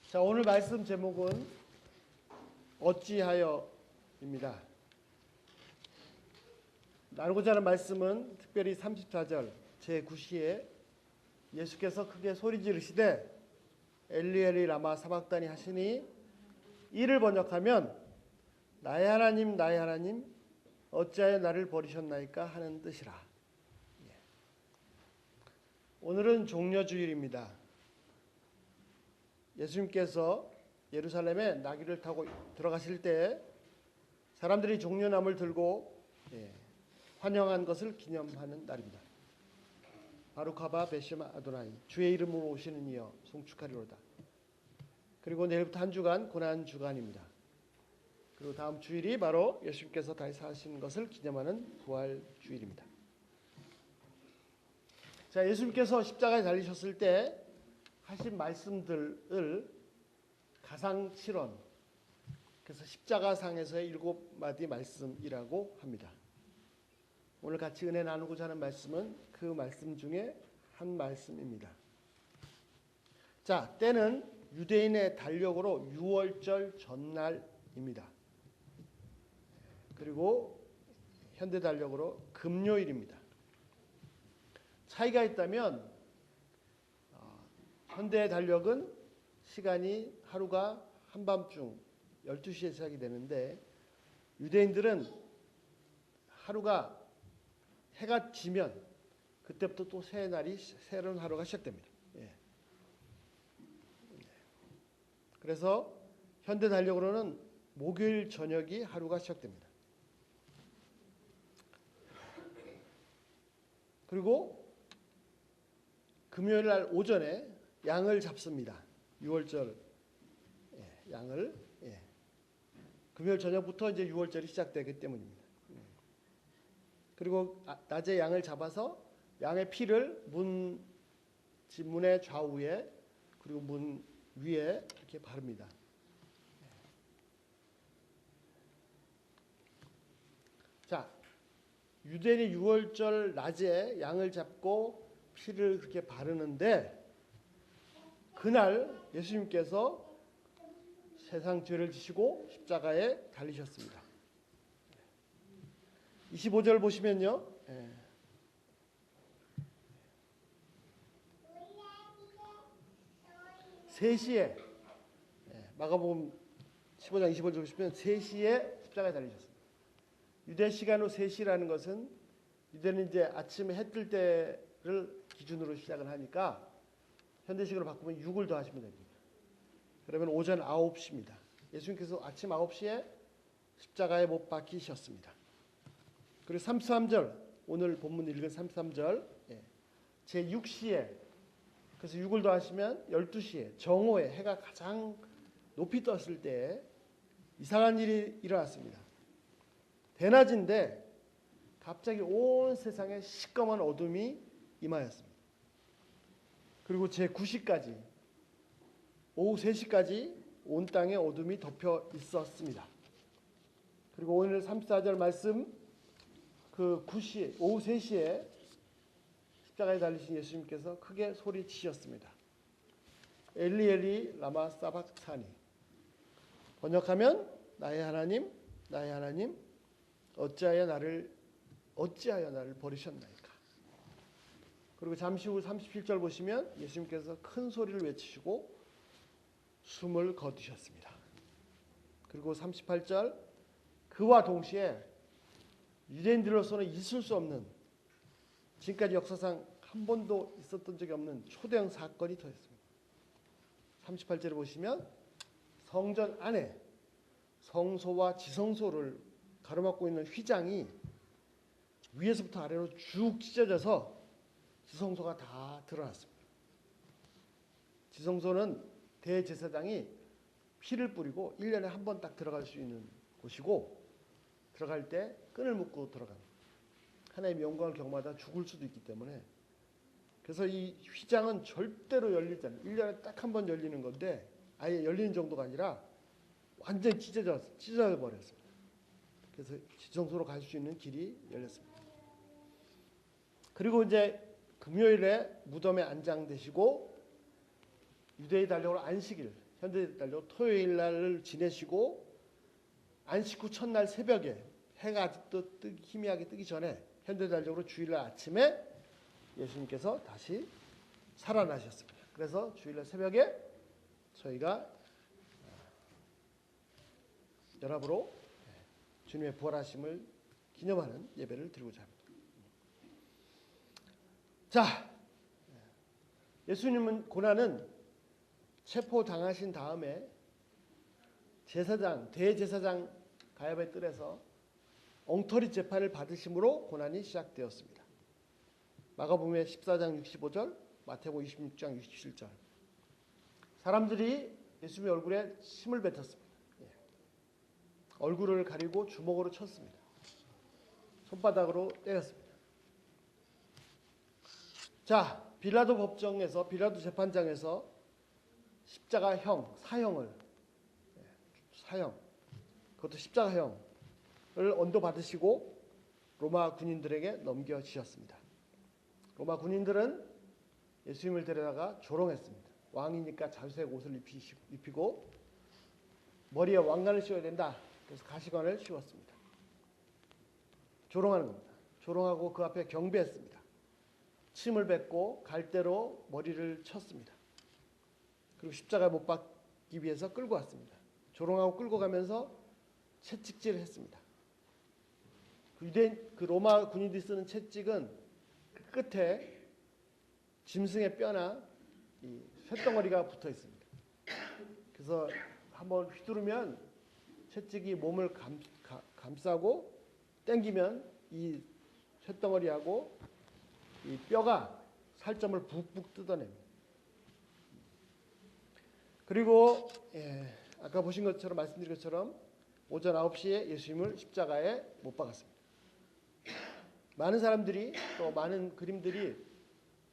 자, 오늘 말씀 제목은 어찌하여입니다. 나누고자 하는 말씀은 특별히 34절 제9시에 예수께서 크게 소리 지르시되 엘리 엘리 라마 사박다니 하시니, 이를 번역하면 나의 하나님 나의 하나님 어찌하여 나를 버리셨나이까 하는 뜻이라. 오늘은 종려주일입니다. 예수님께서 예루살렘에 나귀를 타고 들어가실 때 사람들이 종려나무를 들고 환영한 것을 기념하는 날입니다. 바루카바 베시마 아도나이, 주의 이름으로 오시는 이여 송축하리로다. 그리고 내일부터 한 주간 고난 주간입니다. 그리고 다음 주일이 바로 예수님께서 다시 사신 것을 기념하는 부활 주일입니다. 자, 예수님께서 십자가에 달리셨을 때 하신 말씀들을 가상칠언, 그래서 십자가상에서의 7마디 말씀이라고 합니다. 오늘 같이 은혜 나누고자 하는 말씀은 그 말씀 중에 한 말씀입니다. 자, 때는 유대인의 달력으로 유월절 전날입니다. 그리고 현대 달력으로 금요일입니다. 차이가 있다면 현대 달력은 시간이 하루가 한밤중 12시에 시작이 되는데, 유대인들은 하루가 해가 지면 그때부터 또 새 날이, 새로운 하루가 시작됩니다. 그래서 현대 달력으로는 목요일 저녁이 하루가 시작됩니다. 그리고 금요일 날 오전에 양을 잡습니다. 6월절 양을 금요일 저녁부터 이제 6월절이 시작되기 때문입니다. 그리고 낮에 양을 잡아서 양의 피를 문의 좌우에 그리고 문 위에 이렇게 바릅니다. 자, 유대인이 6월절 낮에 양을 잡고 피를 그렇게 바르는데, 그날 예수님께서 세상 죄를 지시고 십자가에 달리셨습니다. 25절 보시면요, 3시에 마가복음 15장 25절 보시면 3시에 십자가에 달리셨습니다. 유대 시간으로 3시라는 것은, 유대는 이제 아침에 해 뜰 때를 기준으로 시작을 하니까 현대식으로 바꾸면 6을 더하시면 됩니다. 그러면 오전 9시입니다. 예수님께서 아침 9시에 십자가에 못 박히셨습니다. 그리고 33절, 오늘 본문 읽은 33절 제6시에, 그래서 6을 더하시면 12시에 정오에 해가 가장 높이 떴을 때 이상한 일이 일어났습니다. 대낮인데 갑자기 온 세상에 시꺼먼 어둠이 임하였습니다. 그리고 제9시까지, 오후 3시까지 온 땅에 어둠이 덮여 있었습니다. 그리고 오늘 34절 말씀, 그 9시, 오후 3시에 십자가에 달리신 예수님께서 크게 소리치셨습니다. 엘리 엘리 라마 사박타니, 번역하면 나의 하나님 나의 하나님 어찌하여 나를 버리셨나이까. 그리고 잠시 후 37절 보시면 예수님께서 큰 소리를 외치시고 숨을 거두셨습니다. 그리고 38절, 그와 동시에 유대인들로서는 있을 수 없는, 지금까지 역사상 한 번도 있었던 적이 없는 초대형 사건이 터졌습니다. 38절을 보시면 성전 안에 성소와 지성소를 가로막고 있는 휘장이 위에서부터 아래로 쭉 찢어져서 지성소가 다 드러났습니다. 지성소는 대제사장이 피를 뿌리고 1년에 한 번 딱 들어갈 수 있는 곳이고, 들어갈 때 끈을 묶고 들어갑니다. 하나님의 영광을 경험하다 죽을 수도 있기 때문에. 그래서 이 휘장은 절대로 열리지 않아요. 1년에 딱 한 번 열리는 건데, 아예 열리는 정도가 아니라 완전히 찢어져 버렸습니다. 그래서 지성소로 갈 수 있는 길이 열렸습니다. 그리고 이제 금요일에 무덤에 안장되시고 유대의 달력으로 안식일, 현대대달력 토요일 날을 지내시고 안식 후 첫날 새벽에 해가 아직도 희미하게 뜨기 전에 현대달력으로 주일날 아침에 예수님께서 다시 살아나셨습니다. 그래서 주일날 새벽에 저희가 연합으로 주님의 부활하심을 기념하는 예배를 드리고자 합니다. 자, 예수님은 고난은 체포당하신 다음에 대제사장 가야바의 뜰에서 엉터리 재판을 받으심으로 고난이 시작되었습니다. 마가복음 14장 65절, 마태복음 26장 67절. 사람들이 예수님의 얼굴에 침을 뱉었습니다. 얼굴을 가리고 주먹으로 쳤습니다. 손바닥으로 때렸습니다. 자, 빌라도 재판장에서 십자가형, 사형, 그것도 십자가형을 언도받으시고 로마 군인들에게 넘겨주셨습니다. 로마 군인들은 예수님을 데려다가 조롱했습니다. 왕이니까 자주색 옷을 입히고 머리에 왕관을 씌워야 된다. 그래서 가시관을 씌웠습니다. 조롱하는 겁니다. 조롱하고 그 앞에 경배했습니다. 침을 뱉고 갈대로 머리를 쳤습니다. 그리고 십자가에 못 박기 위해서 끌고 왔습니다. 조롱하고 끌고 가면서 채찍질을 했습니다. 그 로마 군인들이 쓰는 채찍은 그 끝에 짐승의 뼈나 이 쇳덩어리가 붙어 있습니다. 그래서 한번 휘두르면 채찍이 몸을 감싸고 당기면 이 쇳덩어리하고 이 뼈가 살점을 북북 뜯어냅니다. 그리고 아까 보신 것처럼 말씀드린 것처럼 오전 9시에 예수님을 십자가에 못 박았습니다. 많은 사람들이 또 많은 그림들이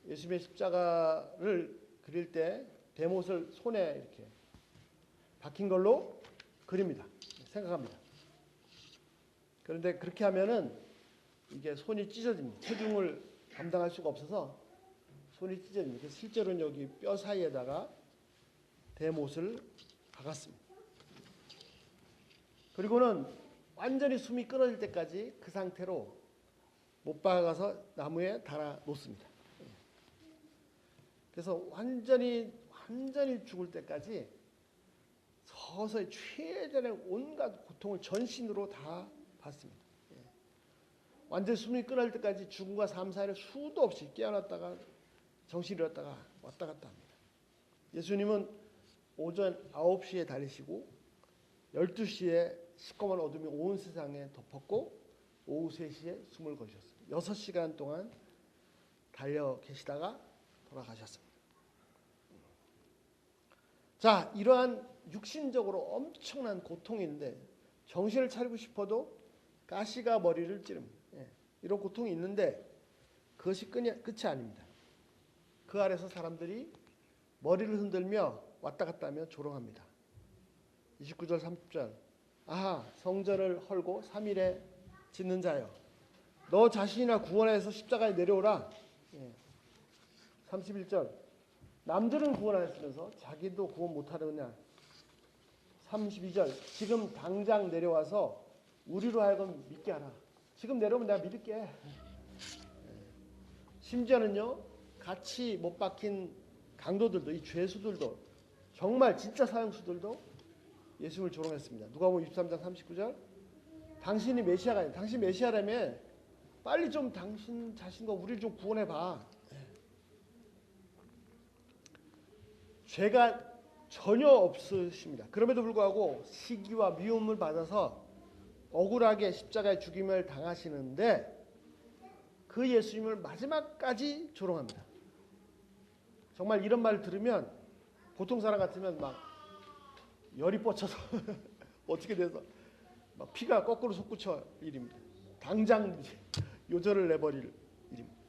예수님의 십자가를 그릴 때 대못을 손에 이렇게 박힌 걸로 그립니다. 생각합니다. 그런데 그렇게 하면은 이게 손이 찢어집니다. 체중을 감당할 수가 없어서 손이 찢어집니다. 그래서 실제로는 여기 뼈 사이에다가 대못을 박았습니다. 그리고는 완전히 숨이 끊어질 때까지 그 상태로 못 박아서 나무에 달아 놓습니다. 그래서 완전히 죽을 때까지 서서히 최대한의 온갖 고통을 전신으로 다 받습니다. 완전히 숨이 끊어질 때까지 죽음과 삶 사이를 수도 없이 깨어났다가 정신이 잃었다가 왔다 갔다 합니다. 예수님은 오전 9시에 달리시고 12시에 시꺼먼 어둠이 온 세상에 덮었고 오후 3시에 숨을 거두셨습니다. 6시간 동안 달려 계시다가 돌아가셨습니다. 자, 이러한 육신적으로 엄청난 고통인데 정신을 차리고 싶어도 가시가 머리를 찌릅니다. 이런 고통이 있는데 그것이 끝이 아닙니다. 그 아래서 사람들이 머리를 흔들며 왔다 갔다 하며 조롱합니다. 29절 30절 아하 성전을 헐고 3일에 짓는 자여 너 자신이나 구원해서 십자가에 내려오라. 31절 남들은 구원하였으면서 자기도 구원 못하느냐. 32절 지금 당장 내려와서 우리로 하여금 믿게 하라. 지금 내려오면 내가 믿을게. 심지어는요 같이 못 박힌 강도들도 이 죄수들도 정말 진짜 사형수들도 예수님을 조롱했습니다. 누가복음 23장 39절 당신이 메시아가 아니야. 당신 메시아라며 빨리 좀 당신 자신과 우리를 좀 구원해봐. 죄가 전혀 없으십니다. 그럼에도 불구하고 시기와 미움을 받아서 억울하게 십자가에 죽임을 당하시는데 그 예수님을 마지막까지 조롱합니다. 정말 이런 말을 들으면 보통 사람 같으면 막 열이 뻗쳐서 어떻게 돼서 막 피가 거꾸로 솟구쳐 일입니다. 당장 요절을 내버릴 일입니다.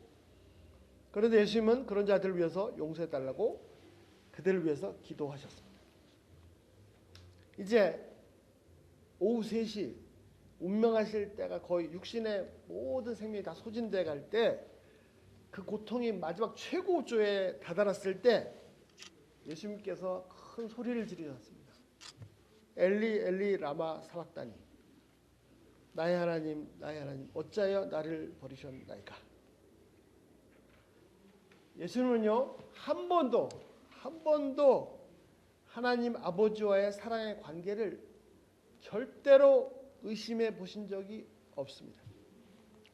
그런데 예수님은 그런 자들을 위해서 용서해달라고 그들을 위해서 기도하셨습니다. 이제 오후 3시 운명하실 때가 거의 육신의 모든 생명이 다 소진돼 갈 때 그 고통이 마지막 최고조에 다다랐을 때 예수님께서 큰 소리를 지르셨습니다. 엘리 엘리 라마 사박다니, 나의 하나님 나의 하나님 어찌하여 나를 버리셨나이까. 예수님은요 한 번도 하나님 아버지와의 사랑의 관계를 절대로 의심해 보신 적이 없습니다.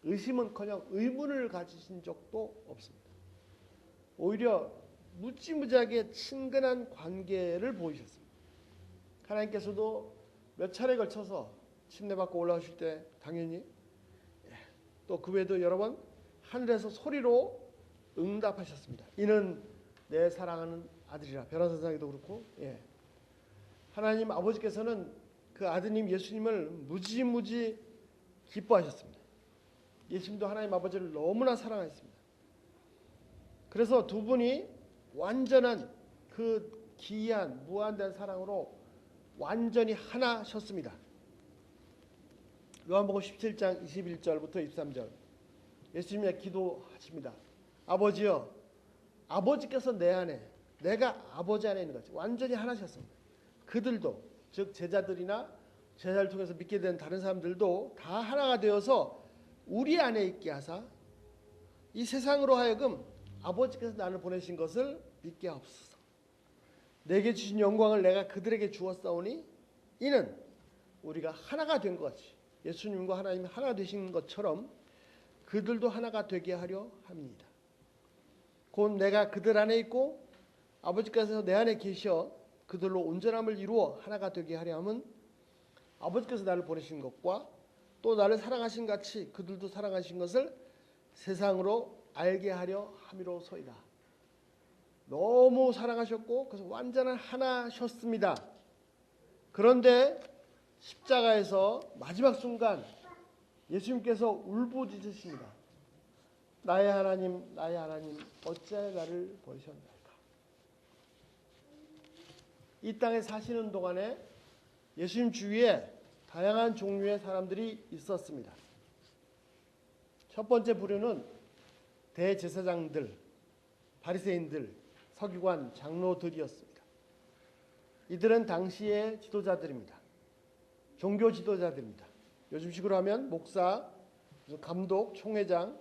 의심은커녕 의문을 가지신 적도 없습니다. 오히려 무지무지하게 친근한 관계를 보이셨습니다. 하나님께서도 몇 차례 걸쳐서 침례받고 올라오실 때 당연히 또 그 외에도 여러 번 하늘에서 소리로 응답하셨습니다. 이는 내 사랑하는 아들이라. 변화선상에도 그렇고 하나님 아버지께서는 그 아드님 예수님을 무지무지 기뻐하셨습니다. 예수님도 하나님 아버지를 너무나 사랑하셨습니다. 그래서 두 분이 완전한 그 기이한 무한대한 사랑으로 완전히 하나셨습니다. 요한복음 17장 21절부터 23절 예수님이 기도하십니다. 아버지여, 아버지께서 내 안에, 내가 아버지 안에 있는 것이 완전히 하나셨습니다. 그들도, 즉 제자들이나 제자를 통해서 믿게 된 다른 사람들도 다 하나가 되어서 우리 안에 있게 하사 이 세상으로 하여금 아버지께서 나를 보내신 것을 믿게 하옵소서. 내게 주신 영광을 내가 그들에게 주었사오니 이는 우리가 하나가 된 것 같이 예수님과 하나님이 하나 되신 것처럼 그들도 하나가 되게 하려 합니다. 곧 내가 그들 안에 있고 아버지께서 내 안에 계셔 그들로 온전함을 이루어 하나가 되게 하려 함은 아버지께서 나를 보내신 것과 또 나를 사랑하신 같이 그들도 사랑하신 것을 세상으로 알게 하려 함이로소이다. 너무 사랑하셨고 그래서 완전한 하나셨습니다. 그런데 십자가에서 마지막 순간 예수님께서 울부짖으십니다. 나의 하나님 나의 하나님 어찌하여 나를 버리셨나이까. 이 땅에 사시는 동안에 예수님 주위에 다양한 종류의 사람들이 있었습니다. 첫 번째 부류는 대제사장들, 바리새인들, 서기관, 장로들이었습니다. 이들은 당시의 지도자들입니다. 종교 지도자들입니다. 요즘식으로 하면 목사, 감독, 총회장,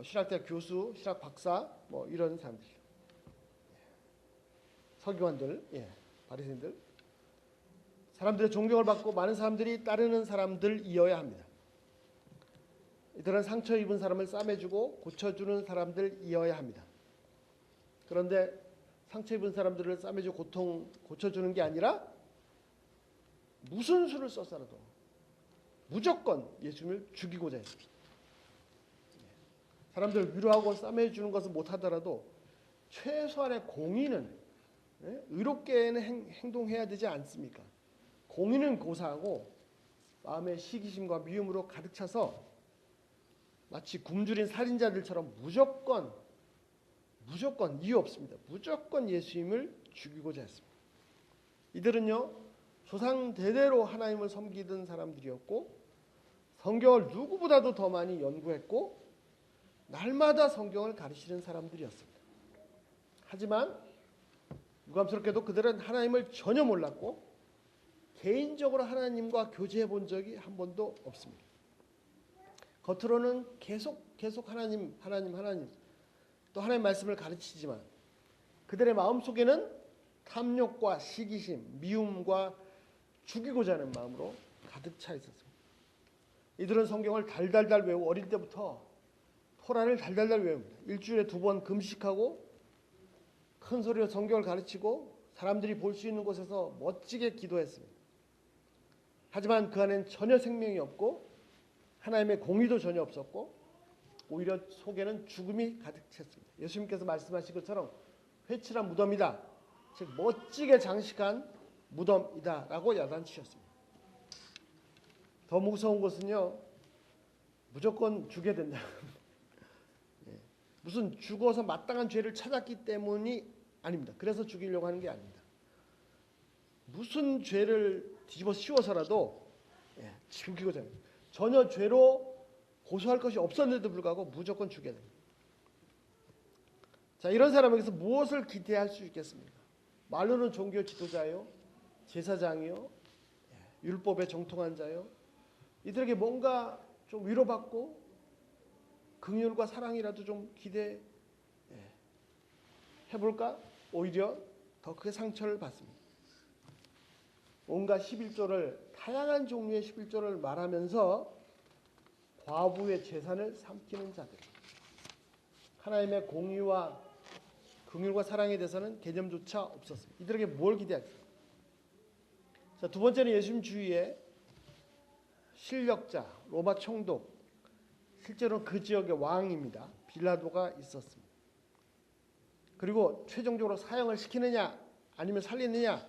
신학대학 교수, 신학 박사 이런 사람들이죠. 서기관들, 바리새인들. 사람들의 존경을 받고 많은 사람들이 따르는 사람들이어야 합니다. 이들은 상처 입은 사람을 싸매주고 고쳐주는 사람들이어야 합니다. 그런데 상처 입은 사람들을 싸매주고 고쳐주는 게 아니라 무슨 수를 써서라도 무조건 예수님을 죽이고자 했습니다. 사람들 위로하고 싸매주는 것을 못하더라도 최소한의 공의는 의롭게는 행동해야 되지 않습니까? 공의는 고사하고 마음의 시기심과 미움으로 가득 차서 마치 굶주린 살인자들처럼 무조건 이유 없습니다. 무조건 예수님을 죽이고자 했습니다. 이들은요 조상 대대로 하나님을 섬기던 사람들이었고 성경을 누구보다도 더 많이 연구했고 날마다 성경을 가르치는 사람들이었습니다. 하지만 유감스럽게도 그들은 하나님을 전혀 몰랐고 개인적으로 하나님과 교제해 본 적이 한 번도 없습니다. 겉으로는 계속 하나님 또 하나님 말씀을 가르치지만 그들의 마음속에는 탐욕과 시기심, 미움과 죽이고자 하는 마음으로 가득 차 있었습니다. 이들은 성경을 달달달 외우고 어릴 때부터 토라를 달달달 외웁니다. 일주일에 2번 금식하고 큰 소리로 성경을 가르치고 사람들이 볼 수 있는 곳에서 멋지게 기도했습니다. 하지만 그 안엔 전혀 생명이 없고 하나님의 공의도 전혀 없었고 오히려 속에는 죽음이 가득 찼습니다. 예수님께서 말씀하신 것처럼 회칠한 무덤이다. 즉 멋지게 장식한 무덤이다 라고 야단치셨습니다. 더 무서운 것은요 무조건 죽여야 된다. 무슨 죽어서 마땅한 죄를 찾았기 때문이 아닙니다. 그래서 죽이려고 하는 게 아닙니다. 무슨 죄를 뒤집어 씌워서라도 죽이고자 합니다. 전혀 죄로 고소할 것이 없었는데도 불구하고 무조건 죽여야 됩니다. 자, 이런 사람에게서 무엇을 기대할 수 있겠습니까? 말로는 종교 지도자요, 제사장이요, 율법에 정통한 자요. 이들에게 뭔가 좀 위로받고 긍휼과 사랑이라도 좀 기대해 볼까? 오히려 더 크게 상처를 받습니다. 온갖 11조를, 다양한 종류의 11조를 말하면서 과부의 재산을 삼키는 자들, 하나님의 공의와 긍휼과 사랑에 대해서는 개념조차 없었습니다. 이들에게 뭘 기대하겠습니까? 자, 두 번째는 예수님 주위에 실력자, 로마 총독, 실제로 그 지역의 왕입니다. 빌라도가 있었습니다. 그리고 최종적으로 사형을 시키느냐 아니면 살리느냐,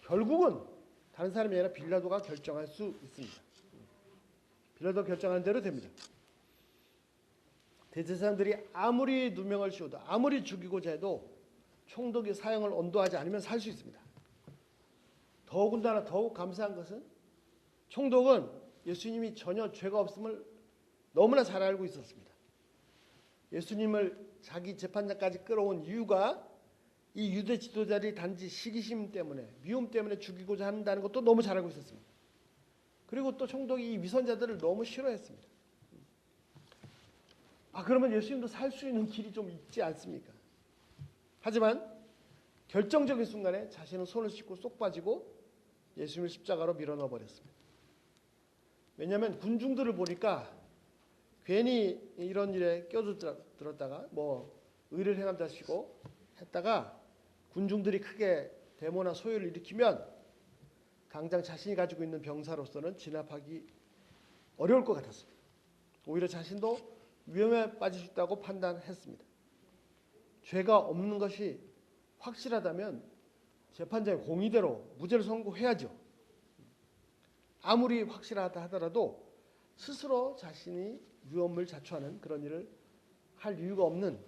결국은 다른 사람이 아니라 빌라도가 결정할 수 있습니다. 빌라도가 결정하는 대로 됩니다. 대제사장들이 아무리 누명을 씌워도, 아무리 죽이고자 해도 총독이 사형을 언도하지 않으면 살 수 있습니다. 더군다나 더욱 감사한 것은 총독은 예수님이 전혀 죄가 없음을 너무나 잘 알고 있었습니다. 예수님을 자기 재판장까지 끌어온 이유가 이 유대 지도자들이 단지 시기심 때문에, 미움 때문에 죽이고자 한다는 것도 너무 잘 알고 있었습니다. 그리고 또 총독이 이 위선자들을 너무 싫어했습니다. 그러면 예수님도 살 수 있는 길이 좀 있지 않습니까? 하지만 결정적인 순간에 자신은 손을 씻고 쏙 빠지고 예수님을 십자가로 밀어넣어 버렸습니다. 왜냐하면 군중들을 보니까 괜히 이런 일에 껴들었다가 의를 행한다시고 했다가 군중들이 크게 데모나 소요를 일으키면 당장 자신이 가지고 있는 병사로서는 진압하기 어려울 것 같았습니다. 오히려 자신도 위험에 빠질 수 있다고 판단했습니다. 죄가 없는 것이 확실하다면 재판장의 공의대로 무죄를 선고해야죠. 아무리 확실하다 하더라도 스스로 자신이 위험을 자초하는 그런 일을 할 이유가 없는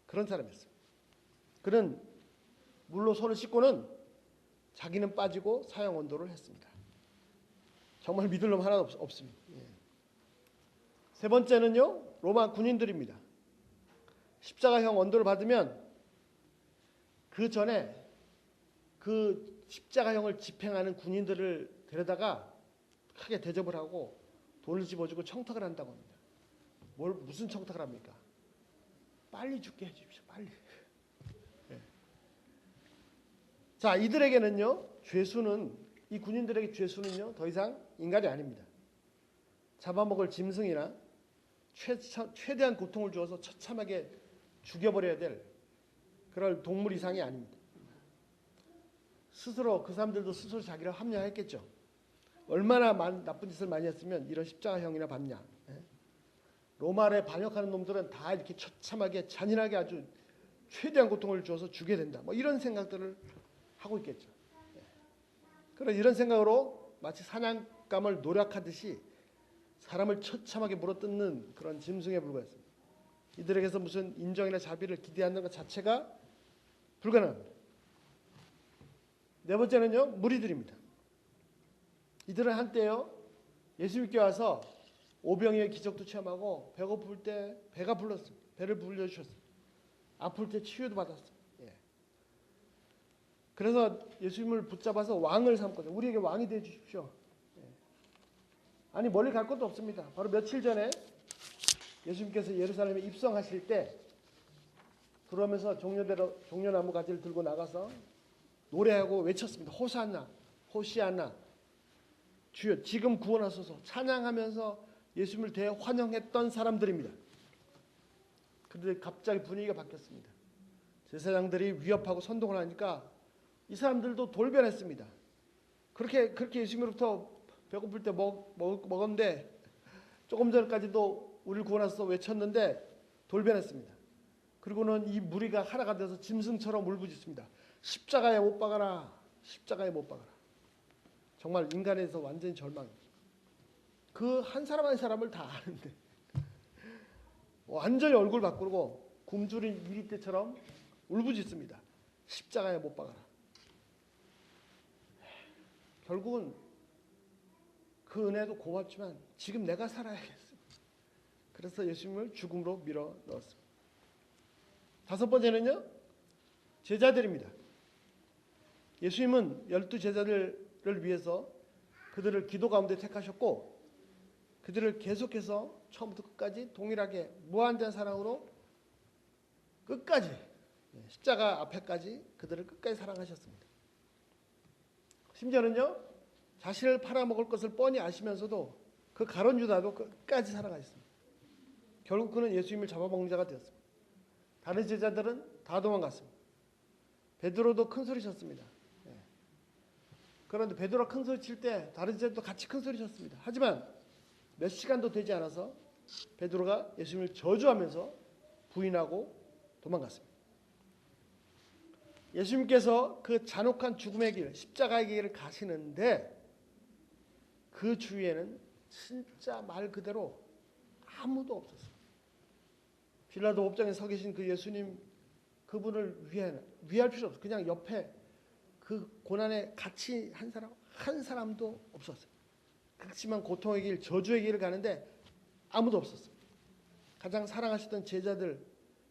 그런 사람이었습니다. 그는 물로 손을 씻고는 자기는 빠지고 사형 언도를 했습니다. 정말 믿을 놈 하나 없습니다. 세 번째는요, 로마 군인들입니다. 십자가형 언도를 받으면 그 전에 그 십자가형을 집행하는 군인들을 데려다가 크게 대접을 하고 돈을 집어주고 청탁을 한다고 합니다. 무슨 청탁을 합니까? 빨리 죽게 해주십시오. 빨리. 자, 이들에게는요, 이 군인들에게 죄수는요, 더 이상 인간이 아닙니다. 잡아먹을 짐승이나 최대한 고통을 주어서 처참하게 죽여버려야 될 그럴 동물 이상이 아닙니다. 그 사람들도 스스로 자기를 합리화했겠죠. 얼마나 나쁜 짓을 많이 했으면 이런 십자가형이나 받냐. 로마에 반역하는 놈들은 다 이렇게 처참하게 잔인하게 아주 최대한 고통을 주어서 죽여야 된다. 이런 생각들을 하고 있겠죠. 그런 이런 생각으로 마치 사냥감을 노력하듯이 사람을 처참하게 물어뜯는 그런 짐승에 불과했습니다. 이들에게서 무슨 인정이나 자비를 기대하는 것 자체가 불가능합니다. 네 번째는요, 무리들입니다. 이들은 한때요, 예수님께 와서 오병이의 기적도 체험하고 배고플 때 배가 불렀습니다. 배를 불려주셨습니다. 아플 때 치유도 받았습니다. 그래서 예수님을 붙잡아서 왕을 삼거든요. 우리에게 왕이 되어 주십시오. 아니, 멀리 갈 것도 없습니다. 바로 며칠 전에 예수님께서 예루살렘에 입성하실 때 그러면서 종려나무 가지를 들고 나가서 노래하고 외쳤습니다. 호산나, 호시아나, 주여 지금 구원하소서 찬양하면서 예수님을 대환영했던 사람들입니다. 그런데 갑자기 분위기가 바뀌었습니다. 제사장들이 위협하고 선동을 하니까 이 사람들도 돌변했습니다. 그렇게 예수님으로부터 배고플 때 먹었는데 조금 전까지도 우리를 구원하소서 외쳤는데 돌변했습니다. 그리고는 이 무리가 하나가 돼서 짐승처럼 울부짖습니다. 십자가에 못 박아라. 십자가에 못 박아라. 정말 인간에서 완전히 절망입니다. 그 한 사람 한 사람을 다 아는데 완전히 얼굴 바꾸고 굶주린 이리 때처럼 울부짖습니다. 십자가에 못 박아라. 결국은 그 은혜도 고맙지만 지금 내가 살아야겠어. 그래서 예수님을 죽음으로 밀어 넣었습니다. 다섯 번째는요, 제자들입니다. 예수님은 12제자들을 위해서 그들을 기도 가운데 택하셨고 그들을 계속해서 처음부터 끝까지 동일하게 무한대한 사랑으로 끝까지 십자가 앞에까지 그들을 끝까지 사랑하셨습니다. 심지어는요 자신을 팔아먹을 것을 뻔히 아시면서도 그 가룟 유다도 끝까지 사랑하셨습니다. 결국 그는 예수님을 잡아먹는 자가 되었습니다. 다른 제자들은 다 도망갔습니다. 베드로도 큰 소리 쳤습니다. 그런데 베드로가 큰 소리 칠 때 다른 제자들도 같이 큰 소리 쳤습니다. 하지만 몇 시간도 되지 않아서 베드로가 예수님을 저주하면서 부인하고 도망갔습니다. 예수님께서 그 잔혹한 죽음의 길, 십자가의 길을 가시는데 그 주위에는 진짜 말 그대로 아무도 없었어요. 빌라도 법정에 서 계신 그 예수님 그분을 위할 필요 없어요. 그냥 옆에 그 고난에 같이 한 사람도 없었어요. 극심한 고통의 길, 저주의 길을 가는데 아무도 없었어요. 가장 사랑하시던 제자들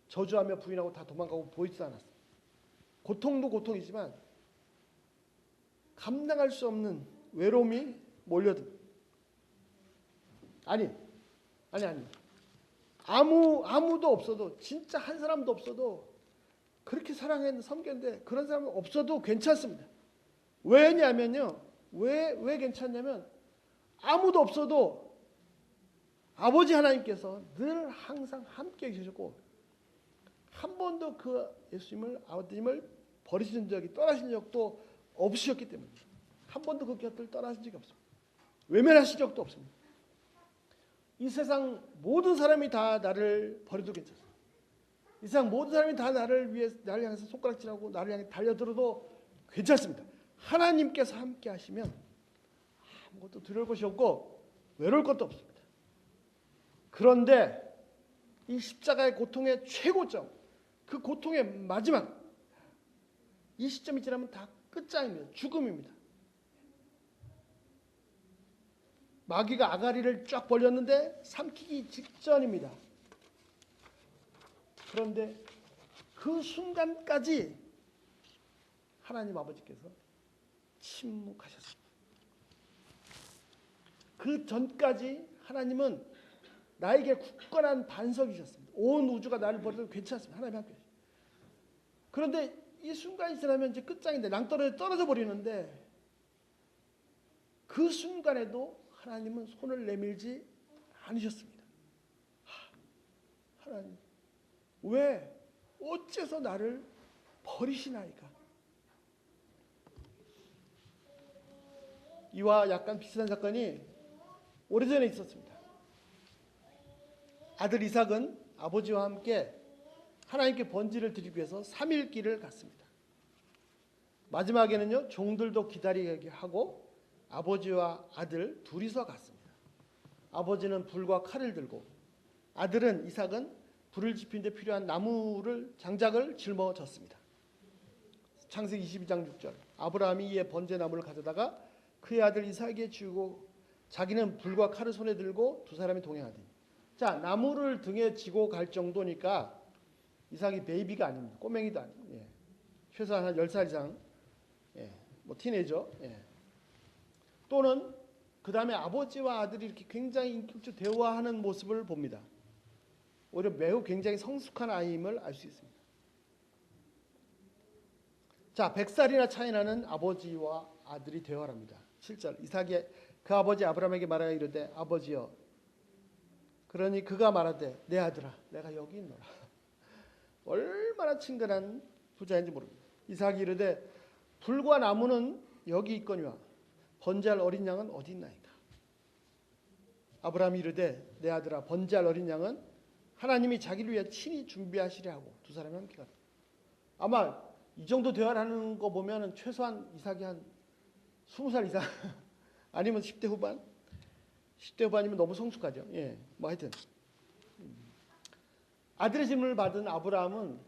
저주하며 부인하고 다 도망가고 보이지도 않았어요. 고통도 고통이지만 감당할 수 없는 외로움이 몰려듭니다. 아니. 아무도 없어도 진짜 한 사람도 없어도 그렇게 사랑했는데 섬겼는데 그런 사람은 없어도 괜찮습니다. 왜냐면요. 왜 괜찮냐면 아무도 없어도 아버지 하나님께서 늘 항상 함께 계셨고 한 번도 그 예수님을 아버님을 버리신 적이 떠나신 적도 없으셨기 때문입니다. 한 번도 그 곁을 떠나신 적이 없습니다. 외면하신 적도 없습니다. 이 세상 모든 사람이 다 나를 버려도 괜찮습니다. 이 세상 모든 사람이 다 나를 향해서 손가락질하고 나를 향해 달려들어도 괜찮습니다. 하나님께서 함께 하시면 아무것도 두려울 것이 없고 외로울 것도 없습니다. 그런데 이 십자가의 고통의 최고점, 그 고통의 마지막, 이 시점이 지나면 다 끝장입니다. 죽음입니다. 마귀가 아가리를 쫙 벌렸는데 삼키기 직전입니다. 그런데 그 순간까지 하나님 아버지께서 침묵하셨습니다. 그 전까지 하나님은 나에게 굳건한 반석이셨습니다. 온 우주가 나를 버려도 괜찮습니다. 하나님 함께 하십니다. 그런데 이 순간이 지나면 이제 끝장인데 낭떠러지에 떨어져 버리는데 그 순간에도 하나님은 손을 내밀지 않으셨습니다. 하나님, 왜 어째서 나를 버리시나이까? 이와 약간 비슷한 사건이 오래전에 있었습니다. 아들 이삭은 아버지와 함께 하나님께 번제를 드리기 위해서 3일 길을 갔습니다. 마지막에는요 종들도 기다리게 하고 아버지와 아들 둘이서 갔습니다. 아버지는 불과 칼을 들고 아들은 이삭은 불을 지피는 데 필요한 장작을 짊어졌습니다. 창세기 22장 6절 아브라함이 이에 번제나무를 가져다가 그의 아들 이삭에게 주고 자기는 불과 칼을 손에 들고 두 사람이 동행하더니 자 나무를 등에 지고 갈 정도니까 이삭이 베이비가 아닙니다. 꼬맹이도 아니고 최소한 한 10살 이상 뭐 티네이저 또는 그 다음에 아버지와 아들이 이렇게 굉장히 인격적으로 대화하는 모습을 봅니다. 오히려 매우 굉장히 성숙한 아이임을 알 수 있습니다. 자, 100살이나 차이 나는 아버지와 아들이 대화를 합니다. 7절 이삭이 그 아버지 아브라함에게 말하여 이르되 아버지여 그러니 그가 말하되 내 아들아 내가 여기 있노라. 얼마나 친근한 부자인지 모릅니다. 이삭이 이르되 불과 나무는 여기 있거니와 번제할 어린 양은 어디 있나이까? 아브라함이 이르되 내 아들아 번제할 어린 양은 하나님이 자기를 위해 친히 준비하시려 하고 두 사람이 함께 갔다. 아마 이 정도 대화를 하는 거 보면 최소한 이삭이 한 20살 이상 아니면 10대 후반? 10대 후반이면 너무 성숙하죠. 뭐 하여튼 아들의 질문을 받은 아브라함은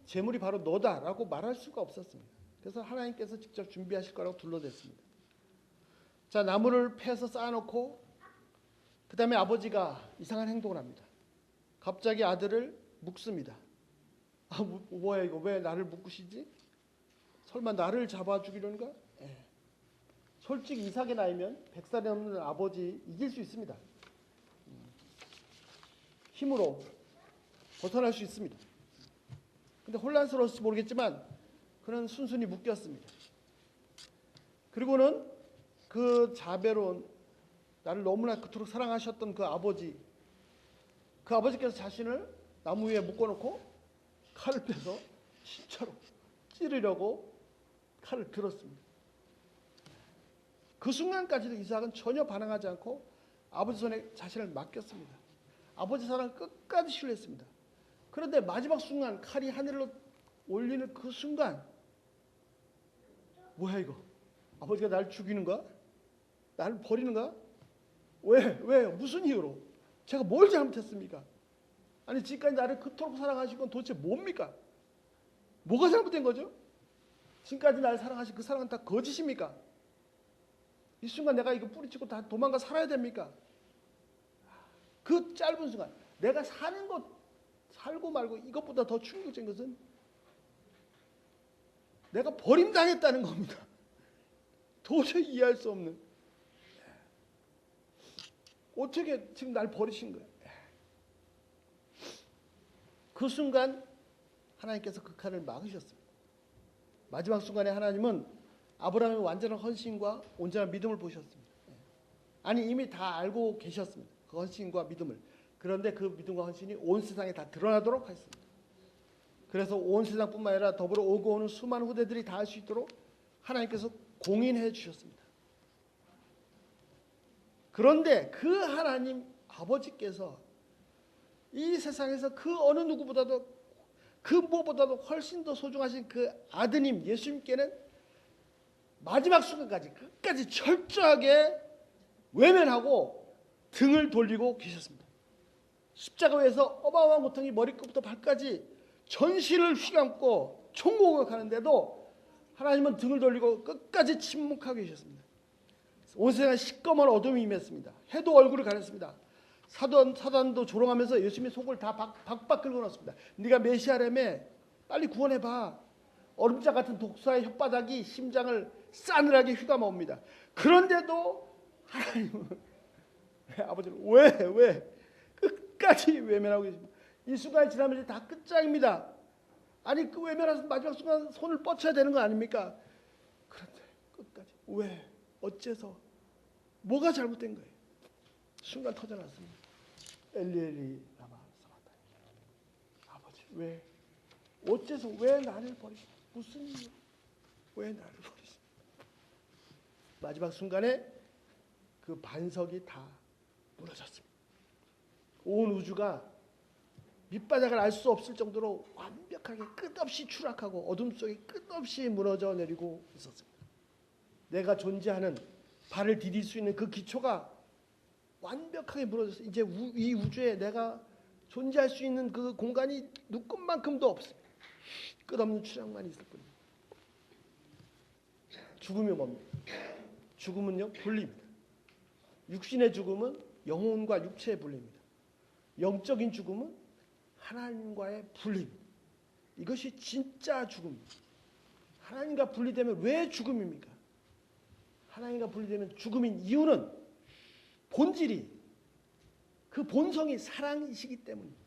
재물이 바로 너다라고 말할 수가 없었습니다. 그래서 하나님께서 직접 준비하실 거라고 둘러댔습니다. 자, 나무를 패서 쌓아놓고 그 다음에 아버지가 이상한 행동을 합니다. 갑자기 아들을 묶습니다. 뭐야 이거 왜 나를 묶으시지? 설마 나를 잡아 죽이려는가? 예. 솔직히 이삭의 나이면 100살이 넘는 아버지 이길 수 있습니다. 힘으로 벗어날 수 있습니다. 근데 혼란스러울지 모르겠지만 그는 순순히 묶였습니다. 그리고는 그 자베론, 나를 너무나 그토록 사랑하셨던 그 아버지께서 자신을 나무 위에 묶어놓고 칼을 빼서 진짜로 찌르려고 칼을 들었습니다. 그 순간까지도 이삭은 전혀 반항하지 않고 아버지 손에 자신을 맡겼습니다. 아버지 사랑을 끝까지 신뢰했습니다. 그런데 마지막 순간 칼이 하늘로 올리는 그 순간, 뭐야 이거? 아버지가 나를 죽이는가? 나를 버리는가? 왜? 무슨 이유로? 제가 뭘 잘못했습니까? 아니 지금까지 나를 그토록 사랑하신 건 도대체 뭡니까? 뭐가 잘못된 거죠? 지금까지 나를 사랑하신 그 사랑은 다 거짓입니까? 이 순간 내가 이거 뿌리치고 다 도망가 살아야 됩니까? 그 짧은 순간 내가 사는 것, 살고 말고 이것보다 더 충격적인 것은 내가 버림당했다는 겁니다. 도저히 이해할 수 없는. 어떻게 지금 날 버리신 거예요? 그 순간 하나님께서 그 칼을 막으셨습니다. 마지막 순간에 하나님은 아브라함의 완전한 헌신과 온전한 믿음을 보셨습니다. 아니 이미 다 알고 계셨습니다. 그 헌신과 믿음을. 그런데 그 믿음과 헌신이 온 세상에 다 드러나도록 하셨습니다. 그래서 온 세상뿐만 아니라 더불어 오고 오는 수많은 후대들이 다 알 수 있도록 하나님께서 공인해 주셨습니다. 그런데 그 하나님 아버지께서 이 세상에서 그 어느 누구보다도 그 무엇보다도 훨씬 더 소중하신 그 아드님 예수님께는 마지막 순간까지 끝까지 철저하게 외면하고 등을 돌리고 계셨습니다. 십자가 위에서 어마어마한 고통이 머리끝부터 발까지 전신을 휘감고 총공격하는데도 하나님은 등을 돌리고 끝까지 침묵하고 계셨습니다. 온 세상에 시꺼먼 어둠이 임했습니다. 해도 얼굴을 가렸습니다. 사단도 조롱하면서 예수님의 속을 다 박박 긁어놨습니다. 네가 메시아라며 빨리 구원해봐. 얼음장 같은 독사의 혓바닥이 심장을 싸늘하게 휘감아옵니다. 그런데도 하나님은 아버지는 왜 끝까지 외면하고 계십니다. 이 순간이 지나면 다 끝장입니다. 아니 그 외면하신 마지막 순간 손을 뻗쳐야 되는 거 아닙니까? 그런데 끝까지 왜? 어째서? 뭐가 잘못된 거예요? 순간 터져났습니다. 엘리 라마 사마다니. 아버지 왜? 어째서 왜 나를 버리십니까? 무슨 이유? 왜 나를 버리십니까? 마지막 순간에 그 반석이 다 무너졌습니다. 온 우주가 밑바닥을 알 수 없을 정도로 완벽하게 끝없이 추락하고 어둠 속에 끝없이 무너져 내리고 있었습니다. 내가 존재하는 발을 디딜 수 있는 그 기초가 완벽하게 무너져서 이제 이 우주에 내가 존재할 수 있는 그 공간이 눈꼽만큼도 없습니다. 끝없는 추락만 있을 뿐입니다. 죽음이 뭡니까? 죽음은요 분리입니다. 육신의 죽음은 영혼과 육체의 분리입니다. 영적인 죽음은 하나님과의 분리입니다. 이것이 진짜 죽음입니다. 하나님과 분리되면 왜 죽음입니까? 하나님과 분리되면 죽음인 이유는 본질이 그 본성이 사랑이시기 때문입니다.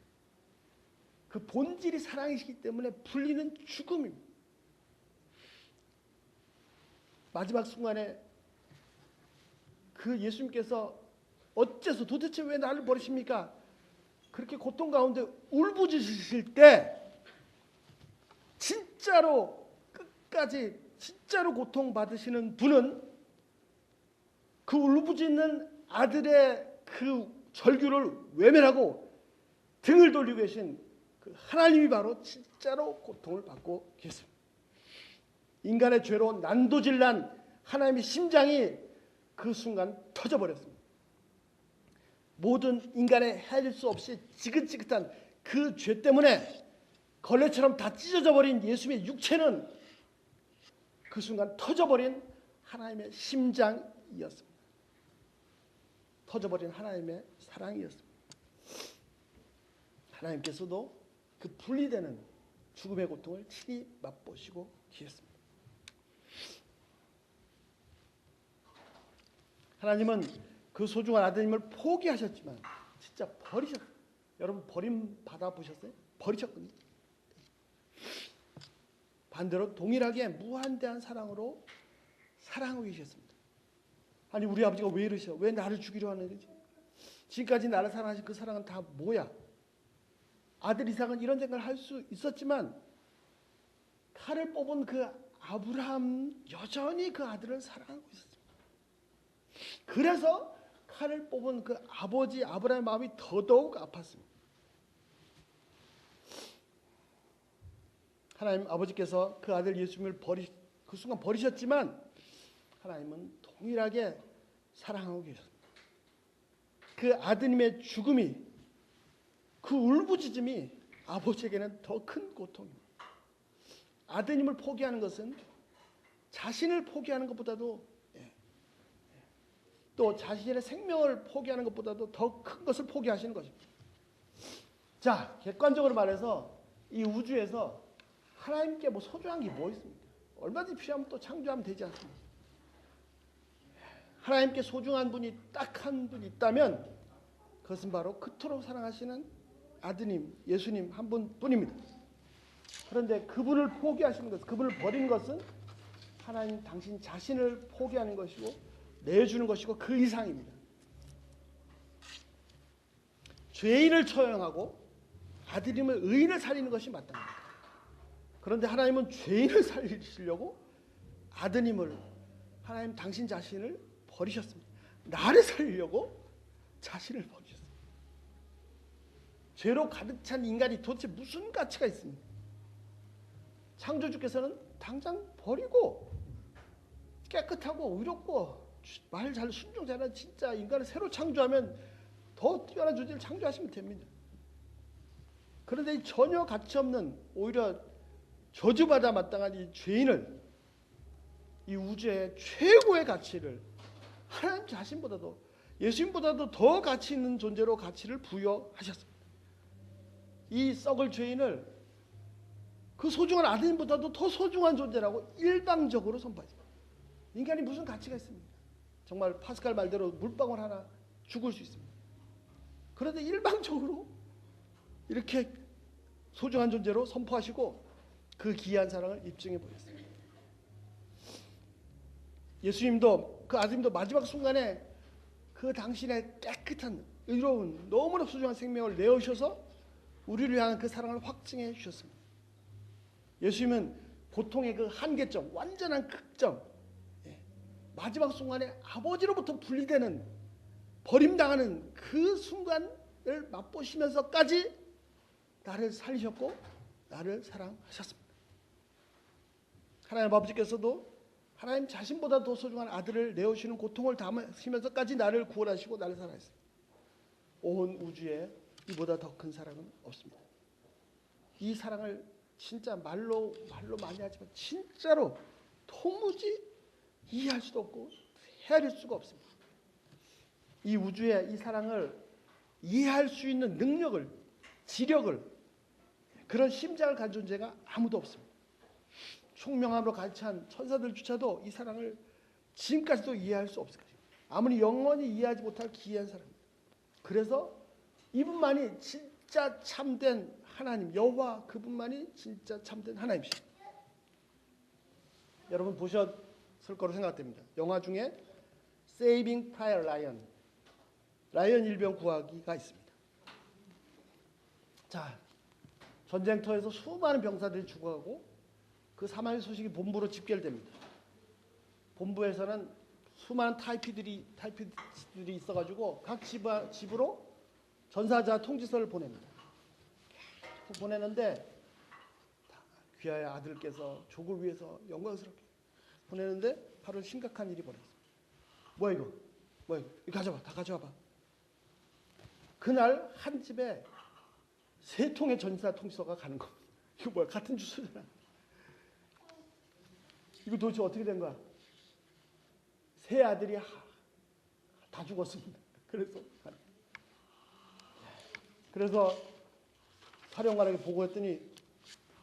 그 본질이 사랑이시기 때문에 분리는 죽음입니다. 마지막 순간에 그 예수님께서 어째서 도대체 왜 나를 버리십니까? 그렇게 고통 가운데 울부짖으실 때 진짜로 끝까지 진짜로 고통받으시는 분은 그 울부짖는 아들의 그 절규를 외면하고 등을 돌리고 계신 그 하나님이 바로 진짜로 고통을 받고 계십니다. 인간의 죄로 난도질난 하나님의 심장이 그 순간 터져버렸습니다. 모든 인간의 헤아릴 수 없이 지긋지긋한 그 죄 때문에 걸레처럼 다 찢어져 버린 예수님의 육체는 그 순간 터져버린 하나님의 심장이었습니다. 터져버린 하나님의 사랑이었습니다. 하나님께서도 그 분리되는 죽음의 고통을 친히 맛보시고 계셨습니다. 하나님은 그 소중한 아드님을 포기하셨지만 진짜 버리셨어요. 여러분 버림 받아보셨어요? 버리셨거든요. 반대로 동일하게 무한대한 사랑으로 사랑하고 계셨습니다. 아니 우리 아버지가 왜 이러셔? 왜 나를 죽이려 하는 거지? 지금까지 나를 사랑하신 그 사랑은 다 뭐야? 아들 이삭은 이런 생각을 할 수 있었지만 칼을 뽑은 그 아브라함 여전히 그 아들을 사랑하고 있었습니다. 그래서 칼을 뽑은 그 아버지 아브라함의 마음이 더더욱 아팠습니다. 하나님 아버지께서 그 아들 예수님을 그 순간 버리셨지만 하나님은 동일하게 사랑하고 계셨습니다. 그 아드님의 죽음이, 그 울부짖음이 아버지에게는 더 큰 고통입니다. 아드님을 포기하는 것은 자신을 포기하는 것보다도 또 자신의 생명을 포기하는 것보다도 더 큰 것을 포기하시는 것입니다. 자, 객관적으로 말해서 이 우주에서 하나님께 뭐 소중한 게 뭐 있습니까? 얼마든지 필요하면 또 창조하면 되지 않습니까? 하나님께 소중한 분이 딱 한 분 있다면 그것은 바로 그토록 사랑하시는 아드님, 예수님 한 분뿐입니다. 그런데 그분을 포기하시는 것, 그분을 버리는 것은 하나님 당신 자신을 포기하는 것이고 내주는 것이고 그 이상입니다. 죄인을 처형하고 아드님을 의인을 살리는 것이 마땅합니다. 그런데 하나님은 죄인을 살리시려고 아드님을, 하나님 당신 자신을 버리셨습니다. 나를 살리려고 자신을 버리셨습니다. 죄로 가득 찬 인간이 도대체 무슨 가치가 있습니까? 창조주께서는 당장 버리고 깨끗하고 의롭고 말 잘 순종 잘하는 진짜 인간을 새로 창조하면 더 뛰어난 존재를 창조하시면 됩니다. 그런데 전혀 가치 없는 오히려 저주받아 마땅한 이 죄인을, 이 우주의 최고의 가치를 하나님 자신보다도 예수님보다도 더 가치 있는 존재로 가치를 부여하셨습니다. 이 썩을 죄인을 그 소중한 아드님보다도 더 소중한 존재라고 일방적으로 선포했습니다. 인간이 무슨 가치가 있습니까? 정말 파스칼 말대로 물방울 하나 죽을 수 있습니다. 그런데 일방적으로 이렇게 소중한 존재로 선포하시고 그 귀한 사랑을 입증해 보였습니다. 예수님도 그 아드님도 마지막 순간에 그 당신의 깨끗한 의로운 너무나 소중한 생명을 내어주셔서 우리를 향한 그 사랑을 확증해 주셨습니다. 예수님은 고통의 그 한계점, 완전한 극점, 마지막 순간에 아버지로부터 분리되는, 버림당하는 그 순간을 맛보시면서까지 나를 살리셨고 나를 사랑하셨습니다. 하나님 아버지께서도 하나님 자신보다 더 소중한 아들을 내어주시는 고통을 담으시면서까지 나를 구원하시고 나를 사랑하셨습니다. 온 우주에 이보다 더 큰 사랑은 없습니다. 이 사랑을 진짜 말로 많이 하지만 진짜로 도무지 이해할 수도 없고 헤아릴 수가 없습니다. 이 우주의 이 사랑을 이해할 수 있는 능력을, 지력을, 그런 심장을 가진 존재가 아무도 없습니다. 총명함으로 가득 찬 천사들조차도 이 사랑을 지금까지도 이해할 수 없을 것입니다. 아무리 영원히 이해하지 못할 기이한 사랑입니다. 그래서 이분만이 진짜 참된 하나님, 여호와 그분만이 진짜 참된 하나님이십니다. 여러분 보셨을 거로 생각됩니다. 영화 중에 Saving Private Ryan, 라이언 일병 구하기가 있습니다. 자, 전쟁터에서 수많은 병사들이 죽어가고 그 사망의 소식이 본부로 집결됩니다. 본부에서는 수많은 타이피들이 있어가지고 각 집으로 전사자 통지서를 보냅니다. 보내는데 귀하의 아들께서 족을 위해서 영광스럽게 보내는데 바로 심각한 일이 벌어졌습니다. 뭐야 이거? 이거 가져와, 다 가져와봐. 그날 한 집에 3통의 전사 통지서가 가는 겁니다. 이거 뭐야? 같은 주소잖아. 이거 도대체 어떻게 된 거야? 3 아들이 다 죽었습니다. 그래서 사령관에게 보고했더니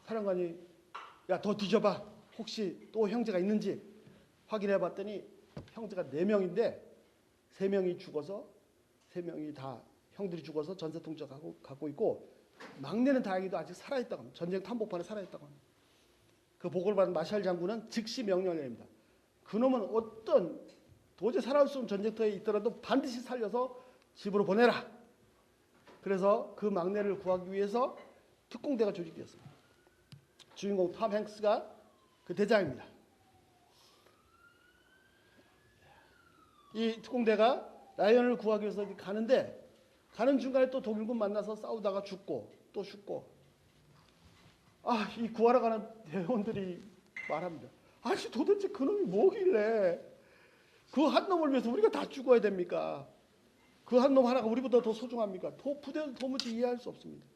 사령관이 야, 더 뒤져봐. 혹시 또 형제가 있는지 확인해 봤더니 형제가 4명인데 세 명이 죽어서 세 명이 다 형들이 죽어서 전세통째 갖고 있고 막내는 다행히도 아직 살아있다고 합니다. 전쟁 한복판에 살아있다고 합니다. 그 보고를 받은 마샬 장군은 즉시 명령을 내립니다. 그놈은 어떤 도저히 살아올 수 없는 전쟁터에 있더라도 반드시 살려서 집으로 보내라. 그래서 그 막내를 구하기 위해서 특공대가 조직되었습니다. 주인공 톰 행스가 그 대장입니다. 이 특공대가 라이언을 구하기 위해서 가는데 가는 중간에 또 독일군 만나서 싸우다가 죽고 또 죽고 이 구하러 가는 대원들이 말합니다. 아씨 도대체 그놈이 뭐길래 그 한 놈을 위해서 우리가 다 죽어야 됩니까? 그 한 놈 하나가 우리보다 더 소중합니까? 부대도 도무지 이해할 수 없습니다.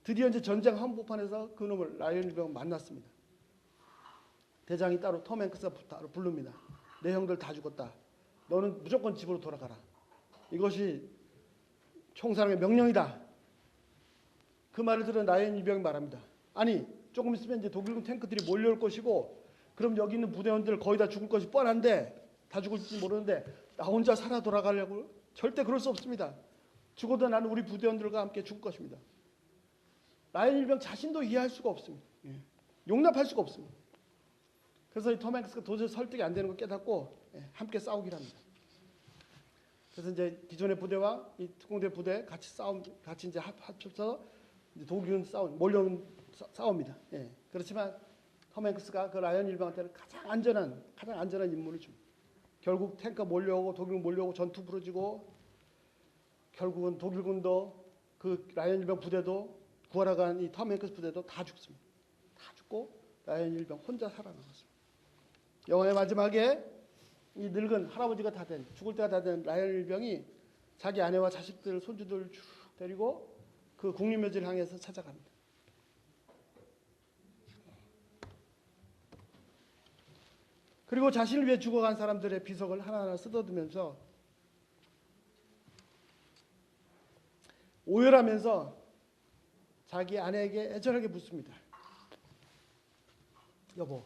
드디어 이제 전쟁 한복판에서 그 놈을 라이언 일병을 만났습니다. 대장이 따로 톰 행크스가 따로 부릅니다. 내 형들 다 죽었다. 너는 무조건 집으로 돌아가라. 이것이 총사령의 명령이다. 그 말을 들은 라이언 일병이 말합니다. 아니 조금 있으면 이제 독일군 탱크들이 몰려올 것이고 그럼 여기 있는 부대원들 거의 다 죽을 것이 뻔한데 다 죽을지 모르는데 나 혼자 살아 돌아가려고? 절대 그럴 수 없습니다. 죽어도 나는 우리 부대원들과 함께 죽을 것입니다. 라이언 일병 자신도 이해할 수가 없습니다. 용납할 수가 없습니다. 그래서 이 톰 행크스가 도저히 설득이 안 되는 걸 깨닫고 함께 싸우기로 합니다. 그래서 이제 기존의 부대와 이 특공대 부대 같이 이제 합쳐서 독일군 몰려오는 싸웁니다. 그렇지만 톰 행크스가 그 라이언 일병한테는 가장 안전한 임무를 줍니다. 결국 탱크 몰려오고 독일군 몰려오고 전투 부러지고 결국은 독일군도 그 라이언 일병 부대도 구하러 간 이 톰 행크스 부대도 다 죽습니다. 다 죽고 라이언 일병 혼자 살아남았습니다. 영화의 마지막에 이 늙은 할아버지가 다 된 죽을 때가 다 된 라이언 일병이 자기 아내와 자식들 손주들 쭉 데리고 그 국립묘지를 향해서 찾아갑니다. 그리고 자신을 위해 죽어간 사람들의 비석을 하나하나 쓰다듬으면서 오열하면서 자기 아내에게 애절하게 묻습니다. 여보,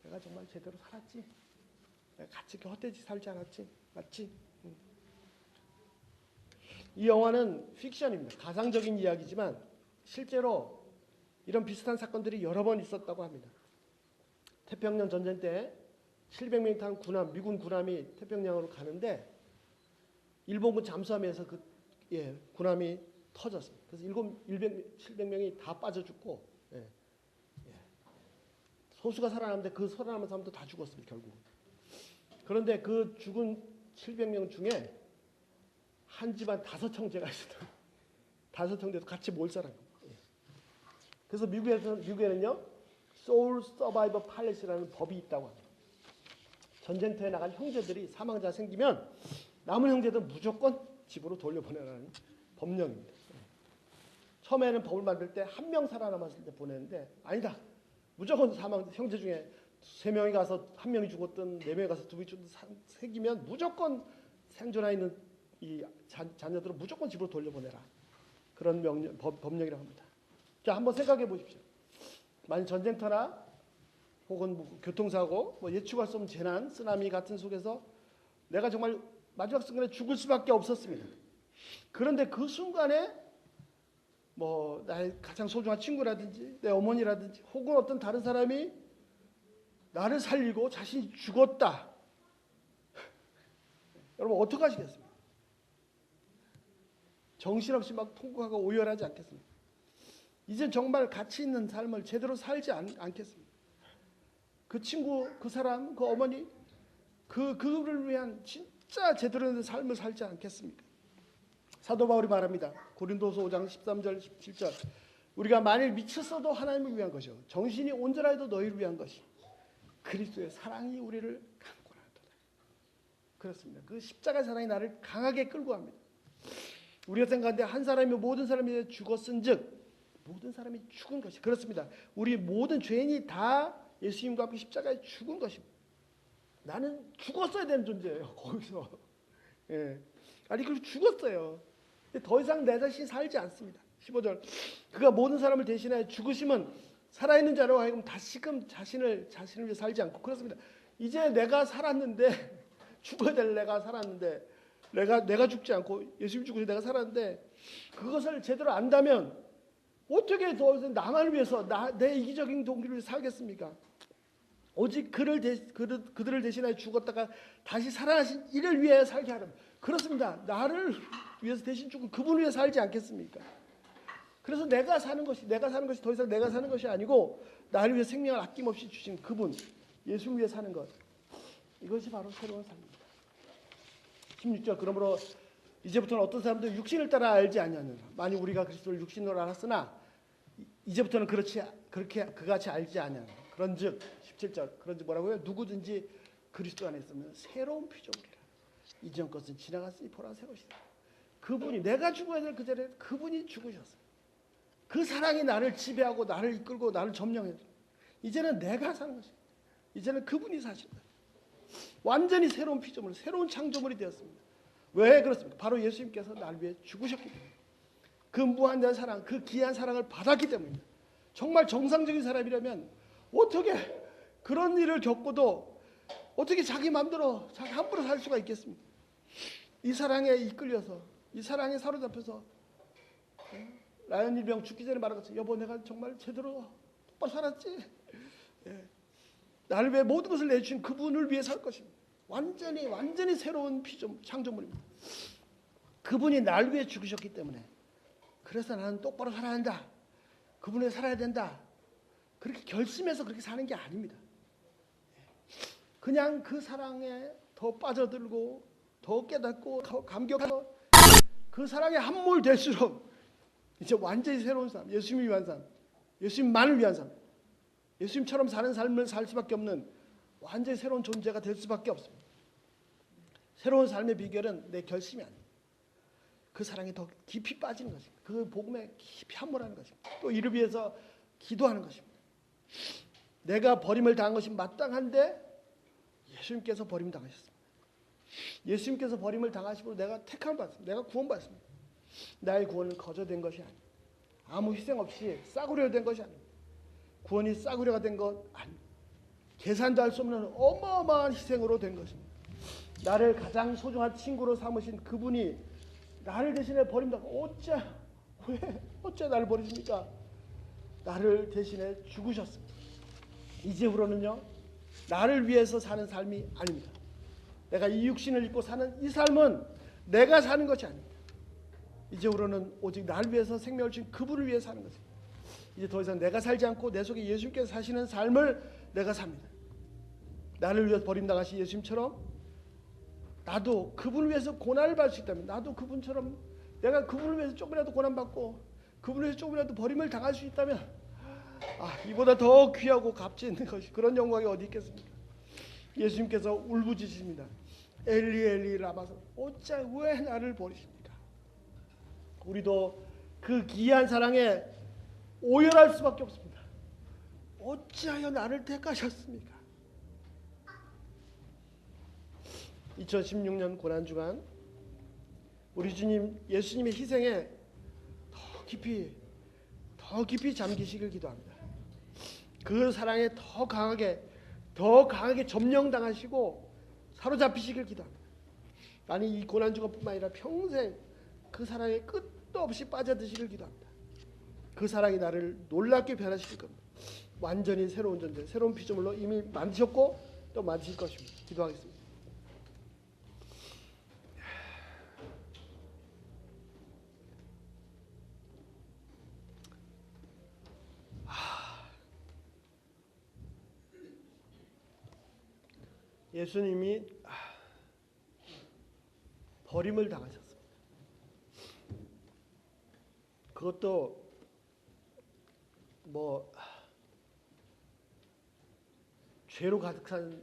내가 정말 제대로 살았지? 내가 같이 이렇게 헛되이 살지 않았지? 맞지? 이 영화는 픽션입니다. 가상적인 이야기지만 실제로 이런 비슷한 사건들이 여러 번 있었다고 합니다. 태평양 전쟁 때 700명이 탄 군함, 미군 군함이 태평양으로 가는데 일본군 잠수함에서 그 군함이 터졌습니다. 그래서 700명이 다 빠져 죽고 소수가 살아남는데 그 살아남은 사람도 다 죽었습니다. 결국. 그런데 그 죽은 700명 중에 한 집안 5형제가 있었다. 5형제도 같이 몰살합니다. 그래서 미국에는요 소울 서바이버 팔렛이라는 법이 있다고 합니다. 전쟁터에 나간 형제들이 사망자가 생기면 남은 형제들은 무조건 집으로 돌려보내라는 법령입니다. 처음에는 법을 만들 때 한 명 살아남았을 때 보내는데 아니다. 무조건 형제 중에 3명이 가서 1명이 죽었든 4명이 가서 2명이 죽었든 생기면 무조건 생존해 있는 이 자녀들은 무조건 집으로 돌려보내라. 그런 법령이라고 합니다. 자, 한번 생각해 보십시오. 만약 전쟁터나 혹은 교통사고, 예측할 수 없는 재난, 쓰나미 같은 속에서 내가 정말 마지막 순간에 죽을 수밖에 없었습니다. 그런데 그 순간에 나의 가장 소중한 친구라든지 내 어머니라든지 혹은 어떤 다른 사람이 나를 살리고 자신이 죽었다. 여러분 어떻게 하시겠습니까? 정신없이 막 통곡하고 오열하지 않겠습니까? 이젠 정말 가치 있는 삶을 제대로 살지 않겠습니까? 그 친구, 그 사람, 그 어머니, 그를 위한 진짜 제대로 된 삶을 살지 않겠습니까? 사도 바울이 말합니다. 고린도서 5장 13절 17절 우리가 만일 미쳤어도 하나님을 위한 것이요 정신이 온전하여도 너희를 위한 것이 그리스도의 사랑이 우리를 강권하도다. 그렇습니다. 그 십자가의 사랑이 나를 강하게 끌고 갑니다. 우리가 생각하는데 한 사람이 모든 사람이 죽었은즉 모든 사람이 죽은 것이 그렇습니다. 우리 모든 죄인이 다 예수님과 함께 십자가에 죽은 것입니다. 나는 죽었어야 되는 존재예요. 거기서. 아니 그리고 죽었어요. 근데 더 이상 내 자신이 살지 않습니다. 15절 그가 모든 사람을 대신하여 죽으심은 살아있는 자로 하여금 다시금 자신을 위해 살지 않고 그렇습니다. 이제 내가 살았는데 죽어야 될 내가 살았는데, 내가 죽지 않고 예수님 죽으셔서 내가 살았는데, 그것을 제대로 안다면 어떻게 더 나만을 위해서 내 이기적인 동기를 위해서 살겠습니까? 오직 그들을 대신하여 죽었다가 다시 살아나신 이를 위해 살게 하라. 그렇습니다. 나를 위해서 대신 죽은 그분을 위해 살지 않겠습니까? 그래서 내가 사는 것이 더 이상 내가 사는 것이 아니고 나를 위해 생명을 아낌없이 주신 그분, 예수를 위해 사는 것, 이것이 바로 새로운 삶입니다. 16절, 그러므로 이제부터는 어떤 사람도 육신을 따라 알지 아니하느라. 만일 우리가 그리스도를 육신으로 알았으나 이제부터는 그같이 알지 아니하느라. 그런즉 17절, 그런즉 뭐라고요? 누구든지 그리스도 안에 있으면 새로운 피조물이라. 이전 것은 지나갔으니 보라 새것이다. 그분이, 내가 죽어야 될 그 자리에 그분이 죽으셨어요. 그 사랑이 나를 지배하고 나를 이끌고 나를 점령해서 이제는 내가 사는 것입니다. 이제는 그분이 사시는 거예요. 완전히 새로운 피조물, 새로운 창조물이 되었습니다. 왜 그렇습니까? 바로 예수님께서 나를 위해 죽으셨기 때문에, 그 무한한 사랑, 그 귀한 사랑을 받았기 때문입니다. 정말 정상적인 사람이라면 어떻게 그런 일을 겪고도 어떻게 자기 마음대로 자기 함부로 살 수가 있겠습니까? 이 사랑에 이끌려서, 이 사랑에 사로잡혀서 라이언 일병 죽기 전에 말한 것처럼, 여보 내가 정말 제대로 똑바로 살았지? 나를 위해 모든 것을 내주신 그분을 위해 살 것입니다. 완전히 새로운 창조물입니다. 그분이 나를 위해 죽으셨기 때문에, 그래서 나는 똑바로 살아야 한다, 그분에 살아야 된다, 그렇게 결심해서 그렇게 사는 게 아닙니다. 그냥 그 사랑에 더 빠져들고 더 깨닫고 더 감격하고 그 사랑에 함몰될수록 이제 완전히 새로운 삶, 예수님을 위한 삶, 예수님만을 위한 삶, 예수님처럼 사는 삶을 살 수밖에 없는 완전히 새로운 존재가 될 수밖에 없습니다. 새로운 삶의 비결은 내 결심이 아닙니다. 그 사랑에 더 깊이 빠지는 것입니다. 그 복음에 깊이 함몰하는 것입니다. 또 이를 위해서 기도하는 것입니다. 내가 버림을 당한 것이 마땅한데 예수님께서 버림당하셨습니다. 예수님께서 버림을 당하시고 내가 택함을 받습니다. 내가 구원받습니다. 나의 구원은 거저된 것이 아닙니다. 아무 희생 없이 싸구려 된 것이 아닙니다. 구원이 싸구려가 된 것 아닙니다. 계산도 할 수 없는 어마어마한 희생으로 된 것입니다. 나를 가장 소중한 친구로 삼으신 그분이 나를 대신해 버림당하고, 어째 나를 버리십니까? 나를 대신해 죽으셨습니다. 이제후로는요, 나를 위해서 사는 삶이 아닙니다. 내가 이 육신을 입고 사는 이 삶은 내가 사는 것이 아닙니다. 이제후로는 오직 나를 위해서 생명을 주신 그분을 위해 사는 것입니다. 이제 더 이상 내가 살지 않고 내 속에 예수님께서 사시는 삶을 내가 삽니다. 나를 위해서 버림당하신 예수님처럼 나도 그분을 위해서 고난을 받을 수 있다면, 나도 그분처럼 내가 그분을 위해서 조금이라도 고난받고 그분을 위해서 조금이라도 버림을 당할 수 있다면, 이보다 더 귀하고 값지 있는 것이, 그런 영광이 어디 있겠습니까? 예수님께서 울부짖으십니다. 엘리 엘리 라마서, 어찌 왜 나를 버리십니까? 우리도 그 귀한 사랑에 오열할 수밖에 없습니다. 어찌하여 나를 택하셨습니까? 2016년 고난주간 우리 주님 예수님의 희생에 더 깊이 잠기시길 기도합니다. 그 사랑에 더 강하게 점령당하시고 사로잡히시길 기도합니다. 아니, 이 고난주간뿐만 아니라 평생 그 사랑에 끝도 없이 빠져드시길 기도합니다. 그 사랑이 나를 놀랍게 변화시킬 겁니다. 완전히 새로운 존재, 새로운 피조물로 이미 만드셨고 또 만드실 것입니다. 기도하겠습니다. 예수님이 버림을 당하셨습니다. 그것도 죄로 가득 찬,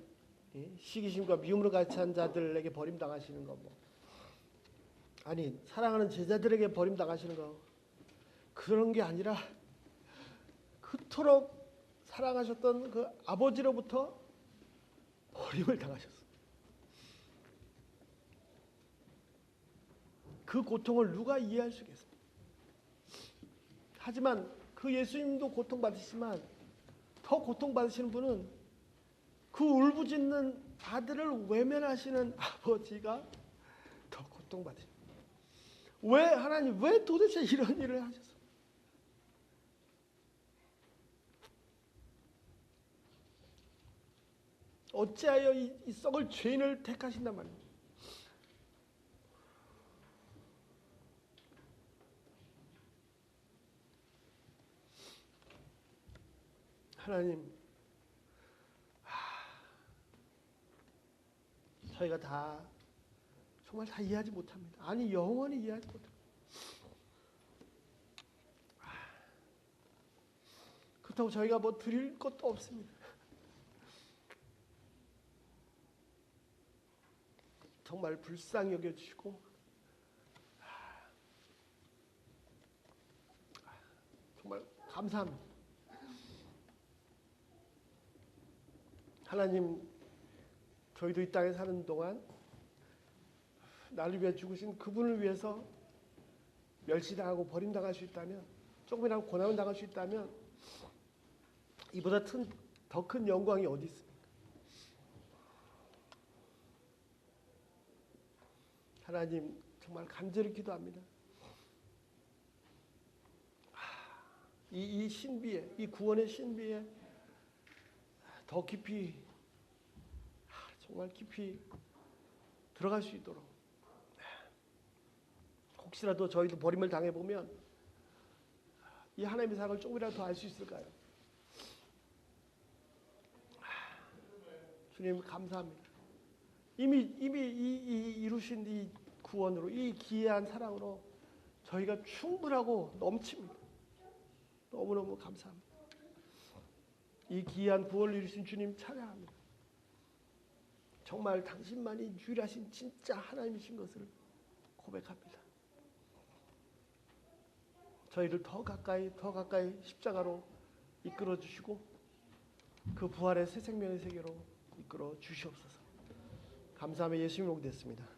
시기심과 미움으로 가득 찬 자들에게 버림당하시는 거, 아니 사랑하는 제자들에게 버림당하시는 거, 그런 게 아니라 그토록 사랑하셨던 그 아버지로부터 버림을 당하셨어. 그 고통을 누가 이해할 수 있겠습니까? 하지만 그 예수님도 고통받으시지만 더 고통받으시는 분은 그 울부짖는 아들을 외면하시는 아버지가 더 고통받으십니다. 왜 하나님, 왜 도대체 이런 일을 하셔서? 어찌하여 이 썩을 죄인을 택하신단 말입니다. 하나님, 저희가 다 정말 다 이해하지 못합니다. 아니 영원히 이해하지 못합니다. 그렇다고 저희가 뭐 드릴 것도 없습니다. 정말 불쌍히 여겨주시고 정말 감사합니다. 하나님, 저희도 이 땅에 사는 동안 나를 위해 죽으신 그분을 위해서 멸시당하고 버림당할 수 있다면, 조금이라도 고난을 당할 수 있다면 이보다 더 큰 영광이 어디 있습니까? 하나님, 정말 간절히 기도합니다. 이 신비에, 이 구원의 신비에 더 깊이, 정말 깊이 들어갈 수 있도록, 혹시라도 저희도 버림을 당해보면 이 하나님의 사랑을 조금이라도 더 알 수 있을까요? 주님 감사합니다. 이미 이루신 이 구원으로, 이 기이한 사랑으로 저희가 충분하고 넘칩니다. 너무너무 감사합니다. 이 기이한 구원을 이루신 주님 찬양합니다. 정말 당신만이 유일하신 진짜 하나님이신 것을 고백합니다. 저희를 더 가까이 십자가로 이끌어 주시고 그 부활의 새 생명의 세계로 이끌어 주시옵소서. 감사하며 예수님 이름으로 됐습니다.